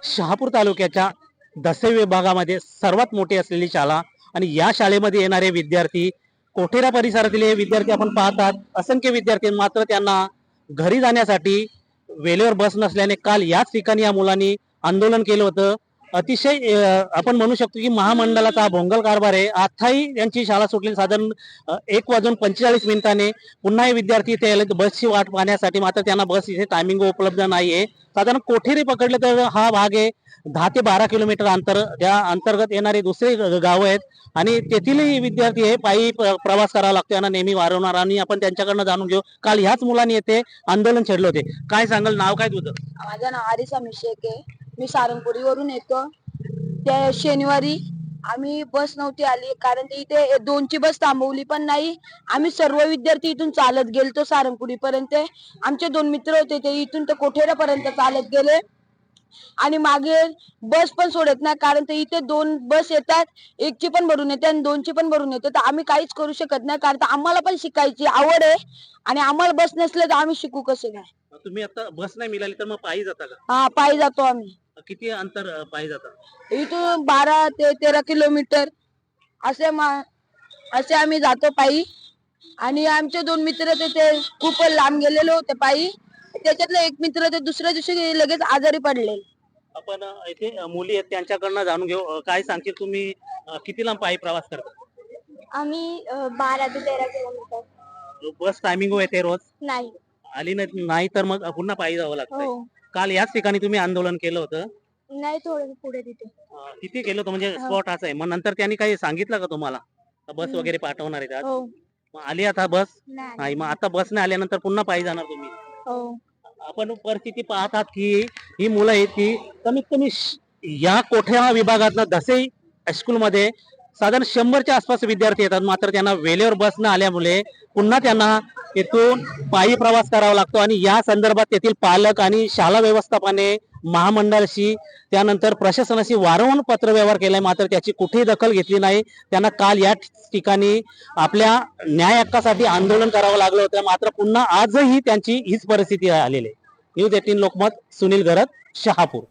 शहापूर तालुक्याच्या दसई विभागामध्ये सर्वात मोठी असलेली शाळा आणि या शाळेमध्ये येणारे विद्यार्थी कोठेरा परिसरातील हे विद्यार्थी आपण पाहतात. असंख्य विद्यार्थी मात्र त्यांना घरी जाण्यासाठी वेळेवर बस नसल्याने काल याच ठिकाणी या मुलांनी आंदोलन केलं होतं. अतिशय आपण म्हणू शकतो की महामंडळाचा हा भोंगल कारभार आहे. आताही त्यांची शाळा सुटली साधारण 1:45 पुन्हा हे विद्यार्थी इथे आले बसची वाट पाहण्यासाठी. मात्र त्यांना बस इथे टायमिंग उपलब्ध नाहीये. साधारण कोठेरी पकडले तर हा भाग आहे 10 ते 12 किलोमीटर अंतर त्या अंतर्गत येणारे दुसरे गाव आहेत आणि तेथीलही विद्यार्थी हे पायी प्रवास करावा लागतो यांना नेहमी वारंवार. आणि आपण त्यांच्याकडनं जाणून घेऊ काल ह्याच मुलांनी येथे आंदोलन छेडले होते. काय सांगाल, नाव काय तुझं? माझं नाव आरिसा मिशेक आहे. मी सारंगपुरीवरून येतो. त्या शनिवारी आम्ही बस नव्हती आली कारण ते इथे 2ची बस थांबवली पण नाही. आम्ही सर्व विद्यार्थी इथून चालत गेलतो सारंगपुरी पर्यंत. आमचे 2 मित्र होते ते इथून तर कोठेऱ्यापर्यंत चालत गेले आणि मागे बस पण सोडत नाही कारण ते इथे 2 बस येतात, 1ची पण भरून येते आणि 2ची पण भरून येते. तर आम्ही काहीच करू शकत नाही कारण आम्हाला पण शिकायची आवड आहे आणि आम्हाला बस नसले तर आम्ही शिकू कसे काय. तुम्ही आता बस नाही मिळाली तर मग पायी जाता का? हा, पायी जातो आम्ही. किती अंतर पायी जाता? इथून 12 ते 13 किलोमीटर असे आम्ही जातो पायी. आणि आमचे 2 मित्र ते खूप लांब गेलेले होते पायी. त्याच्यातले एक मित्र ते दुसऱ्या दिवशी लगेच आजारी पडले. आपण इथे मुली आहेत त्यांच्याकडनं जाणून घेऊ. काय सांगतील तुम्ही किती लांब पायी प्रवास करता? आम्ही 12 ते 13 किलोमीटर. बस टायमिंग येते रोज? नाही. आली नाही तर मग पुन्हा पायी जावं लागतं. हो. काल याच ठिकाणी तुम्ही आंदोलन केलं होतं? नाही, थोडं पुढे तिथे. किती केलं होतं म्हणजे स्पॉट हाच आहे. मग नंतर त्यांनी काही सांगितलं का तुम्हाला बस वगैरे पाठवणार आहेत आज? हो. मग आली आता बस नाही. मग आता बस नाही आल्यानंतर पुन्हा पायी जाणार तुम्ही? हो. आपण परिस्थिती पाहतात की ही मुलं आहेत की कमीत कमी या कोठ्या विभागातनं दसई हायस्कूलमध्ये साधारण 100च्या आसपास विद्यार्थी येतात. मात्र त्यांना वेळेवर बस न आल्यामुळे पुन्हा त्यांना येथून पायी प्रवास करावा लागतो. आणि या संदर्भात तेथील पालक आणि शाळा व्यवस्थापनाने महामंडळाशी त्यानंतर प्रशासनाशी वारंवार पत्र व्यवहार केलाय. मात्र त्याची कुठेही दखल घेतली नाही. त्यांना काल या ठिकाणी आपल्या न्याय हक्कासाठी आंदोलन करावं लागलं होतं. मात्र पुन्हा आजही त्यांची हीच परिस्थिती आलेली आहे. न्यूज 18 लोकमत, सुनील गरत, शहापूर.